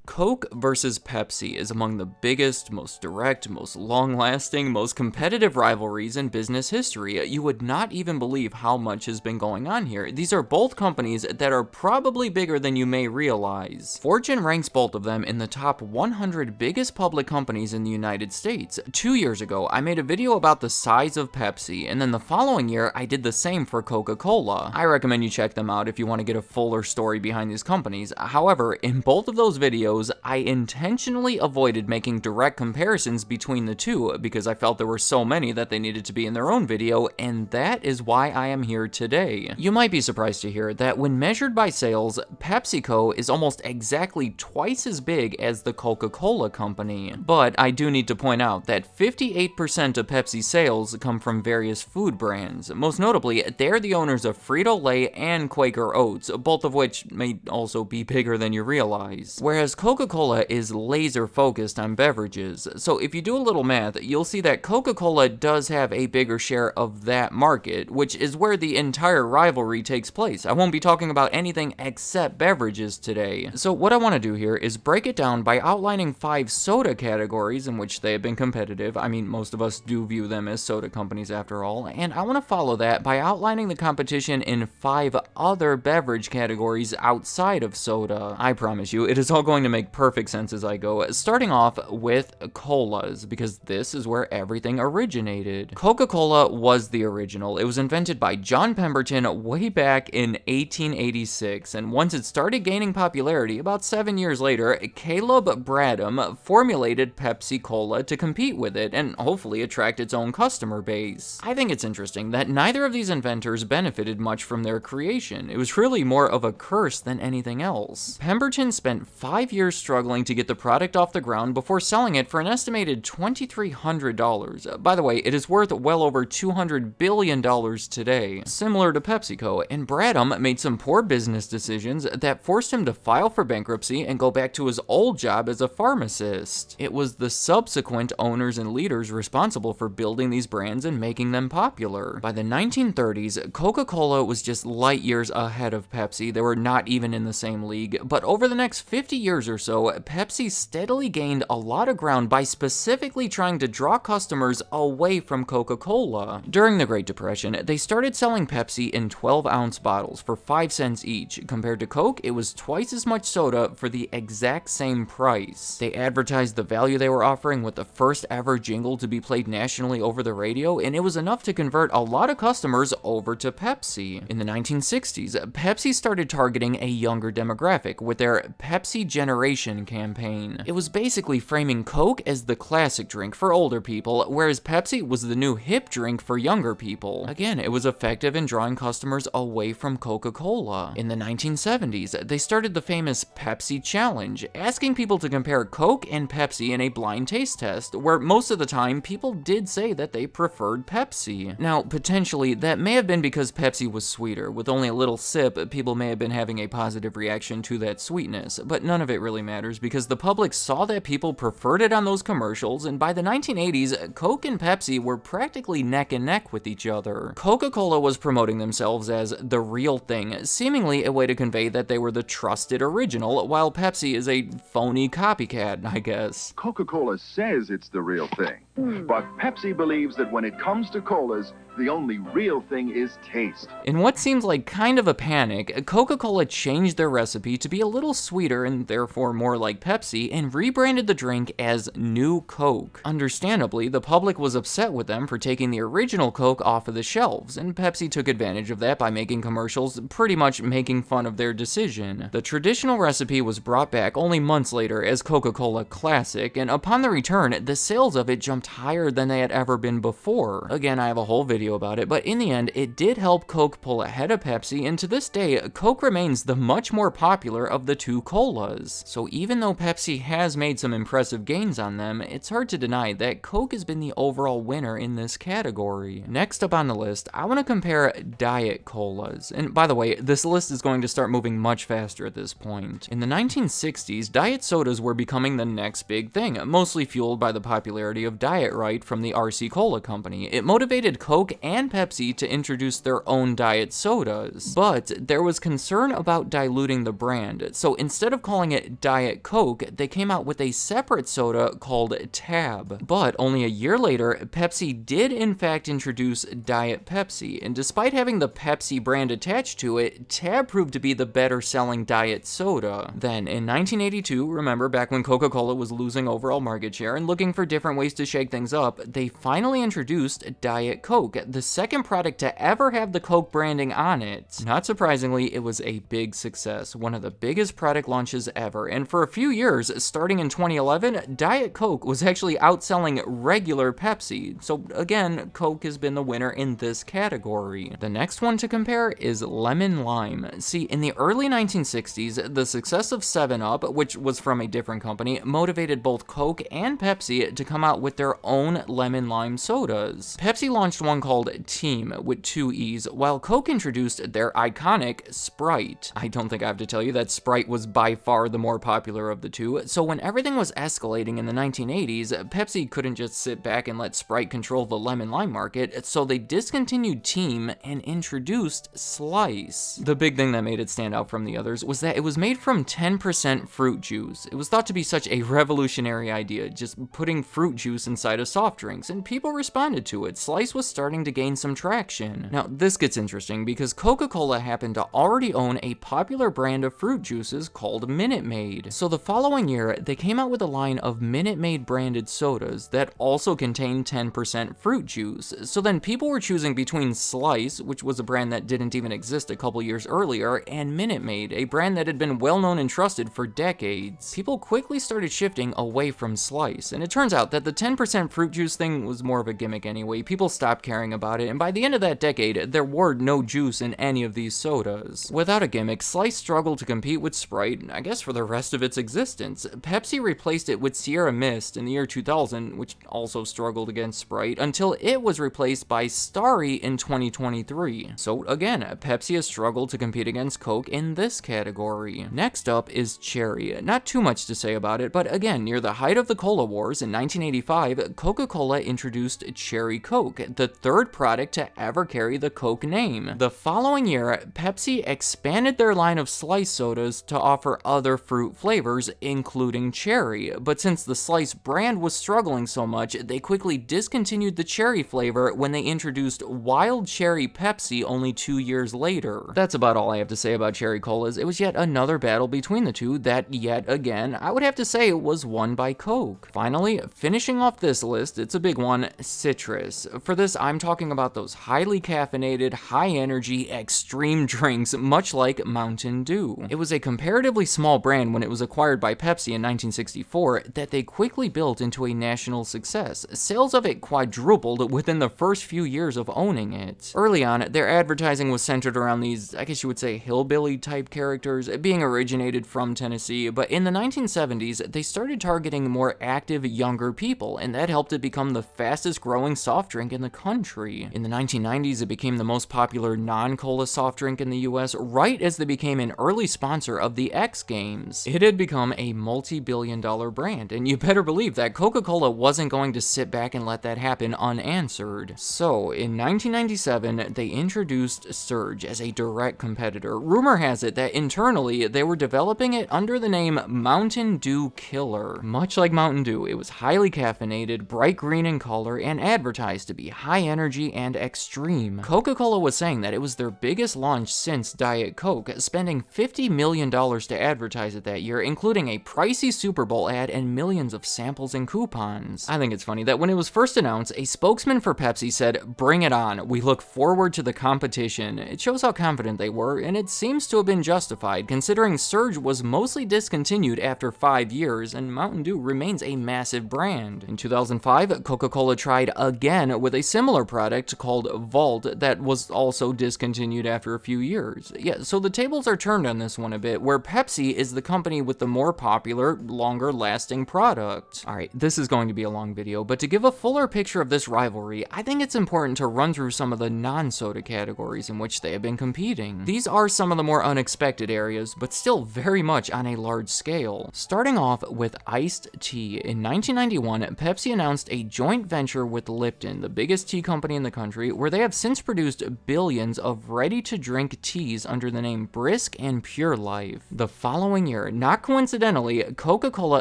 Coke versus Pepsi is among the biggest, most direct, most long-lasting, most competitive rivalries in business history. You would not even believe how much has been going on here. These are both companies that are probably bigger than you may realize. Fortune ranks both of them in the top 100 biggest public companies in the United States. 2 years ago, I made a video about the size of Pepsi, and then the following year, I did the same for Coca-Cola. I recommend you check them out if you want to get a fuller story behind these companies. However, in both of those videos, I intentionally avoided making direct comparisons between the two because I felt there were so many that they needed to be in their own video, and that is why I am here today. You might be surprised to hear that when measured by sales, PepsiCo is almost exactly twice as big as the Coca-Cola company. But I do need to point out that 58% of Pepsi sales come from various food brands. Most notably, they're the owners of Frito-Lay and Quaker Oats, both of which may also be bigger than you realize. Whereas Coca-Cola is laser focused on beverages, so if you do a little math, you'll see that Coca-Cola does have a bigger share of that market, which is where the entire rivalry takes place. I won't be talking about anything except beverages today. So what I want to do here is break it down by outlining 5 soda categories in which they have been competitive. I mean, most of us do view them as soda companies after all, and I want to follow that by outlining the competition in 5 other beverage categories outside of soda. I promise you, it is all going to make perfect sense as I go, starting off with colas, because this is where everything originated. Coca-Cola was the original. It was invented by John Pemberton way back in 1886, and once it started gaining popularity, about 7 years later, Caleb Bradham formulated Pepsi Cola to compete with it and hopefully attract its own customer base. I think it's interesting that neither of these inventors benefited much from their creation. It was really more of a curse than anything else. Pemberton spent 5 years struggling to get the product off the ground before selling it for an estimated $2,300. By the way, it is worth well over $200 billion today, similar to PepsiCo, and Bradham made some poor business decisions that forced him to file for bankruptcy and go back to his old job as a pharmacist. It was the subsequent owners and leaders responsible for building these brands and making them popular. By the 1930s, Coca-Cola was just light years ahead of Pepsi. They were not even in the same league, but over the next 50 years or so, Pepsi steadily gained a lot of ground by specifically trying to draw customers away from Coca-Cola. During the Great Depression, they started selling Pepsi in 12-ounce bottles for 5 cents each. Compared to Coke, it was twice as much soda for the exact same price. They advertised the value they were offering with the first ever jingle to be played nationally over the radio, and it was enough to convert a lot of customers over to Pepsi. In the 1960s, Pepsi started targeting a younger demographic with their Pepsi Generation campaign. It was basically framing Coke as the classic drink for older people, whereas Pepsi was the new hip drink for younger people. Again, it was effective in drawing customers away from Coca-Cola. In the 1970s, they started the famous Pepsi Challenge, asking people to compare Coke and Pepsi in a blind taste test, where most of the time people did say that they preferred Pepsi. Now, potentially, that may have been because Pepsi was sweeter. With only a little sip, people may have been having a positive reaction to that sweetness, but none of it really matters because the public saw that people preferred it on those commercials, and by the 1980s, Coke and Pepsi were practically neck and neck with each other. Coca-Cola was promoting themselves as the real thing, seemingly a way to convey that they were the trusted original, while Pepsi is a phony copycat, I guess. Coca-Cola says it's the real thing, but Pepsi believes that when it comes to colas, the only real thing is taste. In what seems like kind of a panic, Coca-Cola changed their recipe to be a little sweeter and therefore more like Pepsi, and rebranded the drink as New Coke. Understandably, the public was upset with them for taking the original Coke off of the shelves, and Pepsi took advantage of that by making commercials pretty much making fun of their decision. The traditional recipe was brought back only months later as Coca-Cola Classic, and upon the return, the sales of it jumped higher than they had ever been before. Again, I have a whole video about it, but in the end, it did help Coke pull ahead of Pepsi, and to this day, Coke remains the much more popular of the two colas. So even though Pepsi has made some impressive gains on them, it's hard to deny that Coke has been the overall winner in this category. Next up on the list, I want to compare Diet Colas. And by the way, this list is going to start moving much faster at this point. In the 1960s, diet sodas were becoming the next big thing, mostly fueled by the popularity of Diet diet right from the RC Cola company. It motivated Coke and Pepsi to introduce their own diet sodas. But there was concern about diluting the brand, so instead of calling it Diet Coke, they came out with a separate soda called Tab. But only a year later, Pepsi did in fact introduce Diet Pepsi, and despite having the Pepsi brand attached to it, Tab proved to be the better selling diet soda. Then in 1982, remember back when Coca-Cola was losing overall market share and looking for different ways to shake things up, they finally introduced Diet Coke, the second product to ever have the Coke branding on it. Not surprisingly, it was a big success, one of the biggest product launches ever, and for a few years, starting in 2011, Diet Coke was actually outselling regular Pepsi, so again, Coke has been the winner in this category. The next one to compare is Lemon Lime. See, in the early 1960s, the success of 7-Up, which was from a different company, motivated both Coke and Pepsi to come out with their own lemon lime sodas. Pepsi launched one called Team with 2 E's, while Coke introduced their iconic Sprite. I don't think I have to tell you that Sprite was by far the more popular of the two, so when everything was escalating in the 1980s, Pepsi couldn't just sit back and let Sprite control the lemon lime market, so they discontinued Team and introduced Slice. The big thing that made it stand out from the others was that it was made from 10% fruit juice. It was thought to be such a revolutionary idea, just putting fruit juice inside of soft drinks, and people responded to it. Slice was starting to gain some traction. Now, this gets interesting because Coca-Cola happened to already own a popular brand of fruit juices called Minute Maid. So the following year, they came out with a line of Minute Maid branded sodas that also contained 10% fruit juice. So then people were choosing between Slice, which was a brand that didn't even exist a couple years earlier, and Minute Maid, a brand that had been well known and trusted for decades. People quickly started shifting away from Slice, and it turns out that the 10% fruit juice thing was more of a gimmick anyway. People stopped caring about it, and by the end of that decade, there were no juice in any of these sodas. Without a gimmick, Slice struggled to compete with Sprite, I guess for the rest of its existence. Pepsi replaced it with Sierra Mist in the year 2000, which also struggled against Sprite, until it was replaced by Starry in 2023. So again, Pepsi has struggled to compete against Coke in this category. Next up is Cherry. Not too much to say about it, but again, near the height of the Cola Wars in 1985, Coca-Cola introduced Cherry Coke, the third product to ever carry the Coke name. The following year, Pepsi expanded their line of Slice sodas to offer other fruit flavors, including cherry, but since the Slice brand was struggling so much, they quickly discontinued the cherry flavor when they introduced Wild Cherry Pepsi only 2 years later. That's about all I have to say about Cherry Colas. It was yet another battle between the two that, yet again, I would have to say was won by Coke. Finally, finishing off this list, it's a big one, citrus. For this, I'm talking about those highly caffeinated, high-energy, extreme drinks, much like Mountain Dew. It was a comparatively small brand when it was acquired by Pepsi in 1964 that they quickly built into a national success. Sales of it quadrupled within the first few years of owning it. Early on, their advertising was centered around these, I guess you would say, hillbilly-type characters, being originated from Tennessee, but in the 1970s, they started targeting more active, younger people, and that helped it become the fastest-growing soft drink in the country. In the 1990s, it became the most popular non-cola soft drink in the US, right as they became an early sponsor of the X Games. It had become a multi-billion-dollar brand, and you better believe that Coca-Cola wasn't going to sit back and let that happen unanswered. So, in 1997, they introduced Surge as a direct competitor. Rumor has it that internally, they were developing it under the name Mountain Dew Killer. Much like Mountain Dew, it was highly caffeinated, bright green in color, and advertised to be high energy and extreme. Coca-Cola was saying that it was their biggest launch since Diet Coke, spending $50 million to advertise it that year, including a pricey Super Bowl ad and millions of samples and coupons. I think it's funny that when it was first announced, a spokesman for Pepsi said, "Bring it on, we look forward to the competition." It shows how confident they were, and it seems to have been justified, considering Surge was mostly discontinued after 5 years, and Mountain Dew remains a massive brand. In 2005, Coca-Cola tried again with a similar product called Vault that was also discontinued after a few years. Yeah, so the tables are turned on this one a bit, where Pepsi is the company with the more popular, longer-lasting product. Alright, this is going to be a long video, but to give a fuller picture of this rivalry, I think it's important to run through some of the non-soda categories in which they have been competing. These are some of the more unexpected areas, but still very much on a large scale. Starting off with iced tea. In 1991, Pepsi Pepsi announced a joint venture with Lipton, the biggest tea company in the country, where they have since produced billions of ready-to-drink teas under the name Brisk and Pure Life. The following year, not coincidentally, Coca-Cola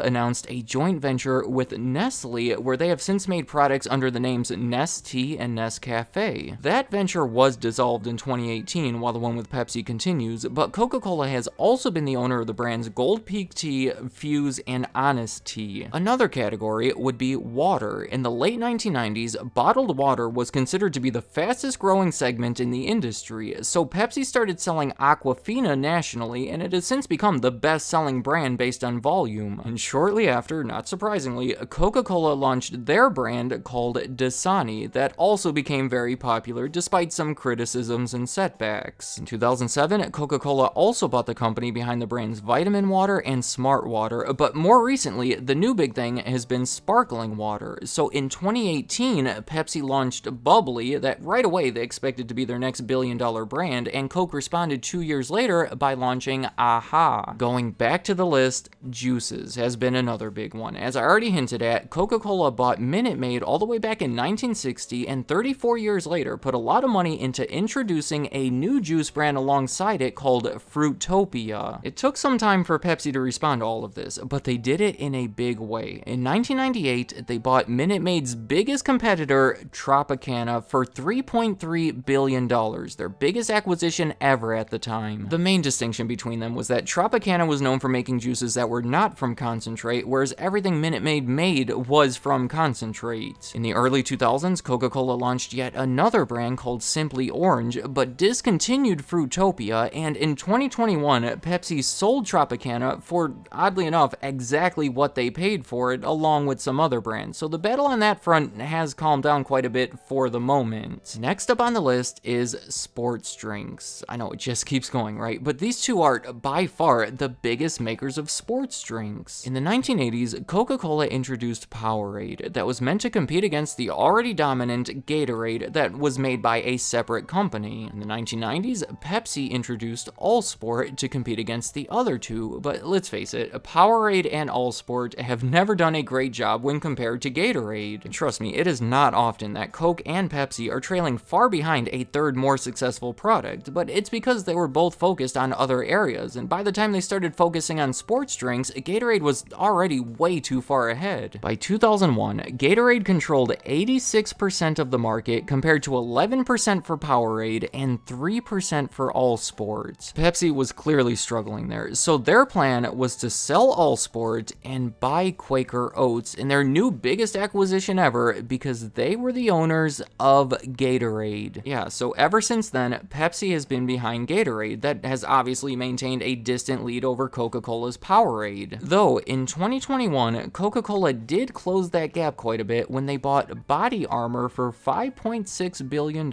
announced a joint venture with Nestle, where they have since made products under the names Nestea and Nescafe. That venture was dissolved in 2018, while the one with Pepsi continues, but Coca-Cola has also been the owner of the brands Gold Peak Tea, Fuse, and Honest Tea. Another category would be water. In the late 1990s, bottled water was considered to be the fastest growing segment in the industry, so Pepsi started selling Aquafina nationally, and it has since become the best-selling brand based on volume. And shortly after, not surprisingly, Coca-Cola launched their brand called Dasani that also became very popular despite some criticisms and setbacks. In 2007, Coca-Cola also bought the company behind the brands Vitamin Water and Smart Water, but more recently, the new big thing has been sparkling water. So in 2018, Pepsi launched Bubbly, that right away they expected to be their next billion-dollar brand, and Coke responded 2 years later by launching Aha. Going back to the list, juices has been another big one. As I already hinted at, Coca-Cola bought Minute Maid all the way back in 1960, and 34 years later put a lot of money into introducing a new juice brand alongside it called Fruitopia. It took some time for Pepsi to respond to all of this, but they did it in a big way. In 1998, they bought Minute Maid's biggest competitor, Tropicana, for $3.3 billion, their biggest acquisition ever at the time. The main distinction between them was that Tropicana was known for making juices that were not from concentrate, whereas everything Minute Maid made was from concentrate. In the early 2000s, Coca-Cola launched yet another brand called Simply Orange, but discontinued Fruitopia, and in 2021, Pepsi sold Tropicana for, oddly enough, exactly what they paid for it, along with some other brands. So the battle on that front has calmed down quite a bit for the moment. Next up on the list is sports drinks. I know it just keeps going, right? But these two are by far the biggest makers of sports drinks. In the 1980s, Coca-Cola introduced Powerade that was meant to compete against the already dominant Gatorade that was made by a separate company. In the 1990s, Pepsi introduced Allsport to compete against the other two, but let's face it, Powerade and Allsport have never done a great job when compared to Gatorade. Trust me, it is not often that Coke and Pepsi are trailing far behind a third more successful product, but it's because they were both focused on other areas, and by the time they started focusing on sports drinks, Gatorade was already way too far ahead. By 2001, Gatorade controlled 86% of the market compared to 11% for Powerade and 3% for Allsport. Pepsi was clearly struggling there, so their plan was to sell Allsport and buy Quaker Oats in their new biggest acquisition ever because they were the owners of Gatorade. Yeah, so ever since then, Pepsi has been behind Gatorade, that has obviously maintained a distant lead over Coca-Cola's Powerade. Though, in 2021, Coca-Cola did close that gap quite a bit when they bought Body Armor for $5.6 billion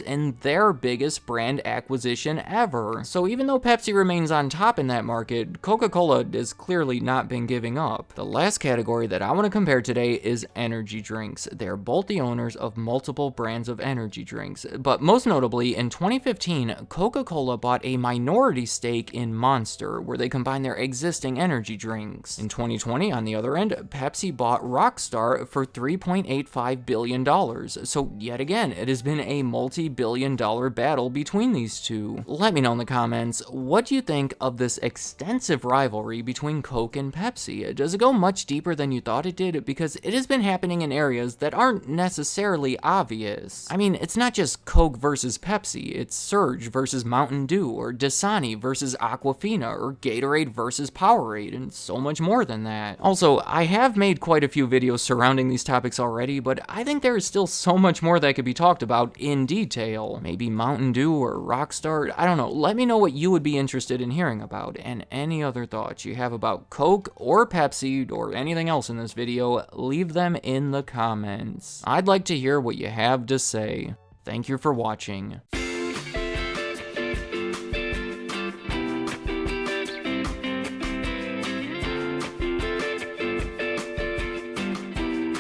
in their biggest brand acquisition ever. So even though Pepsi remains on top in that market, Coca-Cola has clearly not been giving up. The last category that I want to compare today is energy drinks. They're both the owners of multiple brands of energy drinks, but most notably, in 2015, Coca-Cola bought a minority stake in Monster, where they combined their existing energy drinks. In 2020, on the other end, Pepsi bought Rockstar for $3.85 billion. So yet again, it has been a multi-billion-dollar battle between these two. Let me know in the comments, what do you think of this extensive rivalry between Coke and Pepsi? Does it go much deeper than you thought it did? Because it has been happening in areas that aren't necessarily obvious. I mean, it's not just Coke versus Pepsi, it's Surge versus Mountain Dew, or Dasani versus Aquafina, or Gatorade versus Powerade, and so much more than that. Also, I have made quite a few videos surrounding these topics already, but I think there is still so much more that could be talked about in detail. Maybe Mountain Dew or Rockstar, I don't know. Let me know what you would be interested in hearing about, and any other thoughts you have about Coke or Pepsi or anything else in this video, leave them in the comments. I'd like to hear what you have to say. Thank you for watching.